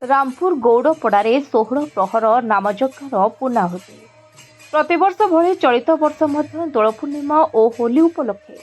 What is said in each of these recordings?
रामपुर गौड़पड़ारे 16 प्रहर नामयज्ञर पूर्णाहुति। प्रतिवर्ष भली चलित वर्ष मध्य दोल पूर्णिमा और होली उपलक्षे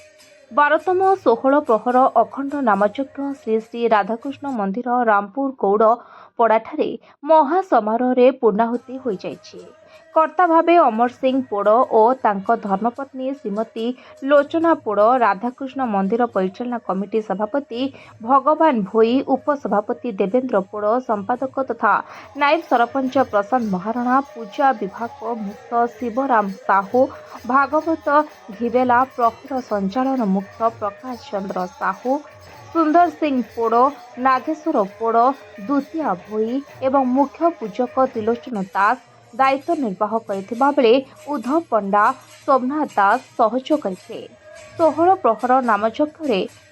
12तम 16 प्रहर अखंड नामयज्ञ श्री श्री राधाकृष्ण मंदिर रामपुर गौड़पड़ाठारे महासमारोह पूर्णाहुति हो जाइछि। कर्ता भावे अमर सिंह पोड़ और तांको धर्मपत्नी श्रीमती लोचना पोड़, राधाकृष्ण मंदिर परिचालना कमिटी सभापति भगवान भोई, उपसभापति देवेंद्र पोड़, संपादक तथा नायब सरपंच प्रशांत महाराणा, पूजा विभाग मुक्त शिवराम साहू, भागवत घिवेला, प्रहर संचालन मुक्त प्रकाश चंद्र साहू, सुंदर सिंह पोड़, नागेश्वर पोड़, द्वितीय भोई एवं मुख्य पूजक त्रिलोचन दास दायित्व निर्वाह करथिबा बेले उद्धव पंडा, सोमनाथ दास सहयोग करथिले। 16 प्रहर नामयज्ञ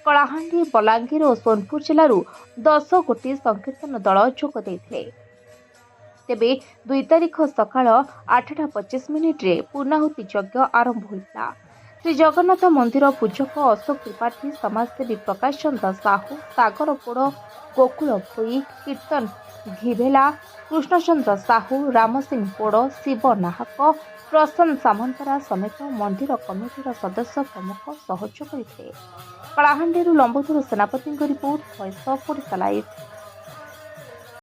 कलाहांडी, बलांगीर और सोनपुर जिलूर 10 गोटी संकीर्तन दल जोग देथिले। तेबे 2 तारिख सकाळ 8:25 पूर्णाहुति यज्ञ आरंभ होइता। श्री जगन्नाथ मंदिर पूजक अशोक त्रिपाठी, समाजसेवी प्रकाश चंद्र साहू, सागर पोड़, गोकुल भोई, कीर्तन घिवेला, कृष्णचंद्र साहू, राम सिंह पोड़, शिव नाहक, प्रसन्न सामंतरा समेत मंदिर कमिटीर सदस्य प्रमुख सहयोग करथिले। कलाहांडी लंबोदर सेनापति report, voice of Odisha live.